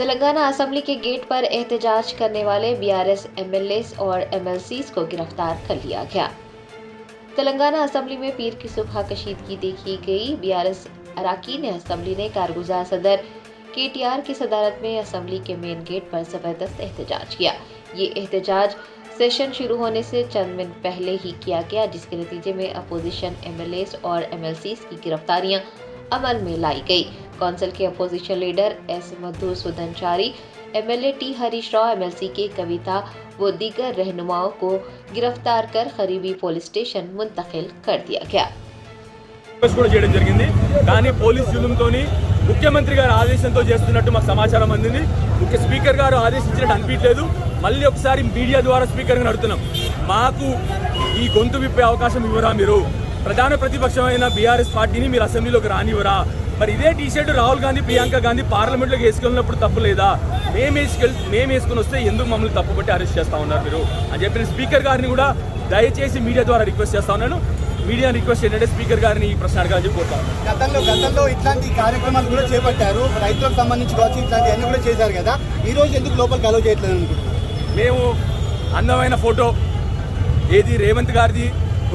Telangana assembly के gate पर एहतजाज करने वाले बीआरएस एमएलएस और एमएलसीज को गिरफ्तार कर लिया गया। तेलंगाना असेंबली में पीर की सुबह कशीदगी देखी गई। बीआरएस अरकान असेंबली ने कारगुजार सदर केटीआर की सदारत में असेंबली के मेन गेट पर जबरदस्त एहतजाज किया। ये एहतजाज सेशन शुरू होने से चंद मिनट पहले ही किया गया, जिसके नतीजे में अपोजिशन एमएलएस और एमएलसीज की गिरफ्तारियां अमल में लाई गई। कौंसिल के opposition leader S Madhusudanachari, MLA T Harish Rao, MLC K Kavitha व दीगर रहनुमाओं को गिरफ्तार कर करीबी पुलिस स्टेशन मुंतकिल कर दिया गया। ముఖ్యమంత్రి గారి ఆదేశంతో చేస్తున్నట్టు మాకు సమాచారం అందింది. ముఖ్య స్పీకర్ గారు ఆదేశించినట్టు అనిపించలేదు. మళ్ళీ ఒకసారి మీడియా ద్వారా స్పీకర్ గారిని అడుగుతున్నాం, మాకు ఈ గొంతు విప్పే అవకాశం ఇవ్వరా? మీరు ప్రధాన ప్రతిపక్షమైన బీఆర్ఎస్ పార్టీని మీరు అసెంబ్లీలోకి రానివ్వరా? మరి ఇదే టీషర్ట్ రాహుల్ గాంధీ, ప్రియాంక గాంధీ పార్లమెంట్లోకి వేసుకెళ్ళినప్పుడు తప్పు లేదా? మేము వేసుకుని వస్తే ఎందుకు మమ్మల్ని తప్పుపట్టి అరెస్ట్ చేస్తా ఉన్నారు మీరు అని చెప్పిన స్పీకర్ గారిని కూడా దయచేసి మీడియా ద్వారా రిక్వెస్ట్ చేస్తా ఉన్నాను. మీడియా రిక్వెస్ట్ ఏంటంటే స్పీకర్ గారిని ఈ ప్రశ్న అడగాలని కోరుతాను. గతంలో ఇట్లాంటి కార్యక్రమాలు కూడా చేపట్టారు, రైతులకు సంబంధించి కావచ్చు, ఇట్లాంటివన్నీ కూడా చేశారు కదా. ఈ రోజు ఎందుకు లోపలికి అలౌ చేయట్లేదు అనుకుంటున్నాం? మేము అందమైన ఫోటో ఏది రేవంత్ గారిది,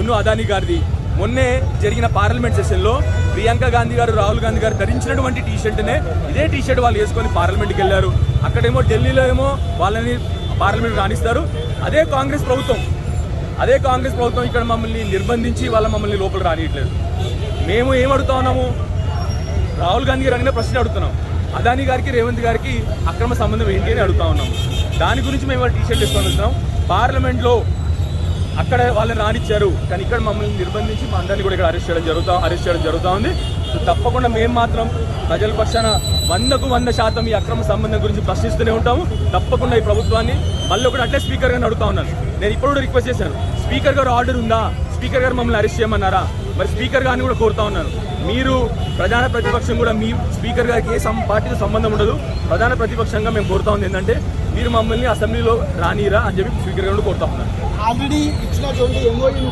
ఉన్ను అదానీ గారిది, మొన్నే జరిగిన పార్లమెంట్ సెషన్లో ప్రియాంక గాంధీ గారు, రాహుల్ గాంధీ గారు ధరించినటువంటి టీషర్ట్నే ఇదే టీషర్ట్ వాళ్ళు వేసుకొని పార్లమెంట్కి వెళ్ళారు. అక్కడేమో ఢిల్లీలో ఏమో వాళ్ళని పార్లమెంట్ రాణిస్తారు. అదే కాంగ్రెస్ ప్రభుత్వం ఇక్కడ మమ్మల్ని నిర్బంధించి మమ్మల్ని లోపల రానియట్లేదు. మేము ఏమడుగుతా ఉన్నాము? రాహుల్ గాంధీ గారు అడిగిన ప్రశ్న అడుగుతున్నాం. అదానీ గారికి, రేవంత్ గారికి అక్రమ సంబంధం ఏంటి అని అడుగుతా ఉన్నాము. దాని గురించి మేము వాళ్ళు టీషర్ట్ వేసుకొని వస్తున్నాం. పార్లమెంట్లో అక్కడ వాళ్ళని రానిచ్చారు, కానీ ఇక్కడ మమ్మల్ని నిర్బంధించి మా అందరినీ కూడా ఇక్కడ అరెస్ట్ చేయడం జరుగుతూ ఉంది. తప్పకుండా మేము మాత్రం ప్రజల పక్షాన 100% ఈ అక్రమ సంబంధం గురించి ప్రశ్నిస్తూనే ఉంటాము. తప్పకుండా ఈ ప్రభుత్వాన్ని మళ్ళీ ఒకటి అట్లే స్పీకర్ గారిని అడుగుతా ఉన్నాను. నేను ఇప్పుడు కూడా రిక్వెస్ట్ చేశాను, స్పీకర్ గారు ఆర్డర్ ఉందా? స్పీకర్ గారు మమ్మల్ని అరెస్ట్ చేయమన్నారా? మరి స్పీకర్ గారిని కూడా కోరుతా ఉన్నాను, మీరు ప్రధాన ప్రతిపక్షం కూడా మీ స్పీకర్ గారికి ఏ పార్టీతో సంబంధం ఉండదు. ప్రధాన ప్రతిపక్షంగా మేము కోరుతా ఉంది ఏంటంటే మీరు మమ్మల్ని అసెంబ్లీలో రానిరా అని చెప్పి స్పీకర్ గారు కోరుతా ఉన్నాను. ఆల్రెడీ ఇచ్చినటువంటి ఎంఓయూ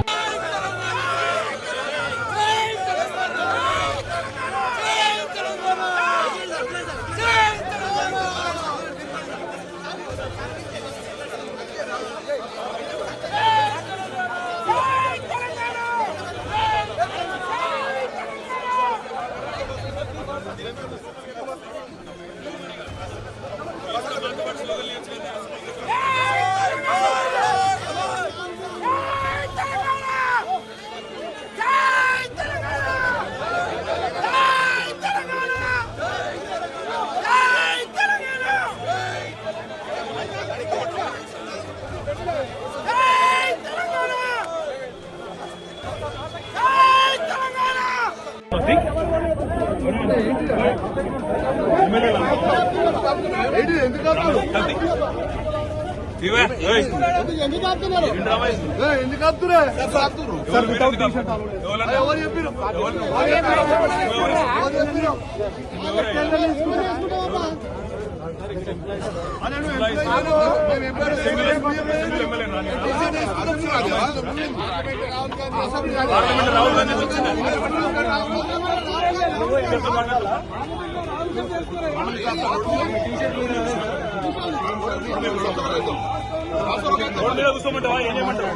కూర్చోమంటావా? ఏం చేయమంటావు?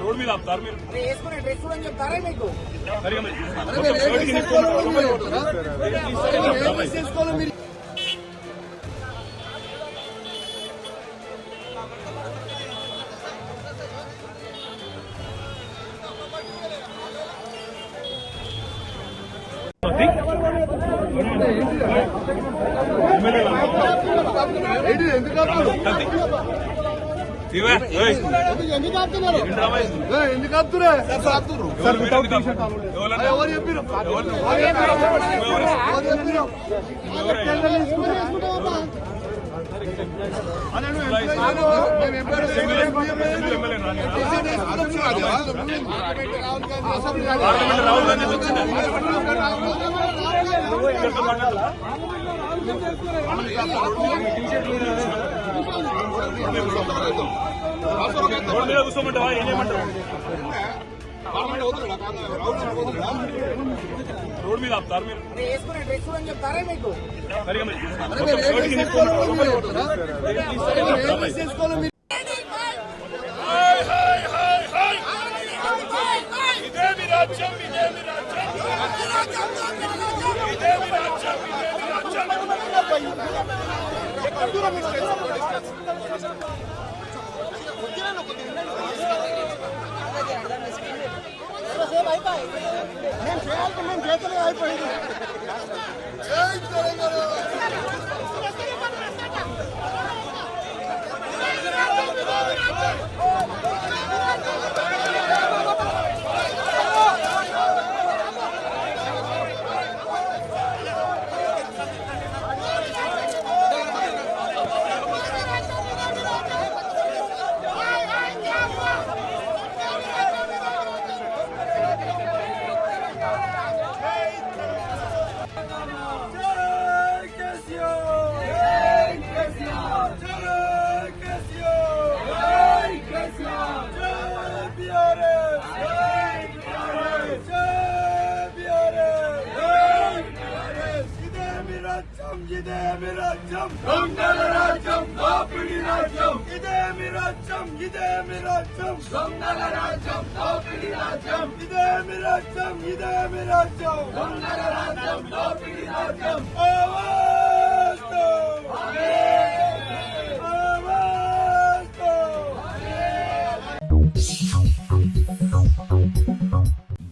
రోడ్ మీద ఆపుతారు మీరు. కూర్చోమంటావా? ఏం చేయమంటావు? రోడ్ మీద ఆపుతారు మీరు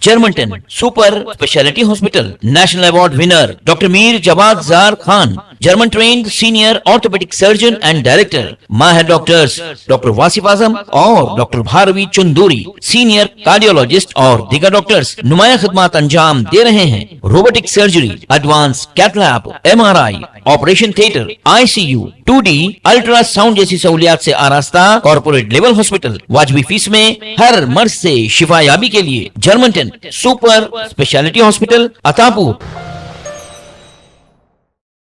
Germanten super speciality hospital national award winner doctor Mir Jawad Zar Khan, German trained senior orthopaedic surgeon and director, माहिर डॉक्टर्स डॉक्टर वासिफ आजम और doctor Bharvi Chanduri, senior cardiologist और दीगर डॉक्टर्स नुमाया खिदमत अंजाम दे रहे हैं। Robotic surgery, advance cath lab, MRI, operation theatre, ICU, 2D ultrasound जैसी सहूलियात से आरास्ता कॉर्पोरेट लेवल हॉस्पिटल, वाजबी फीस में हर मर्ज से शिफायाबी के लिए Germanton super speciality hospital, Attapur.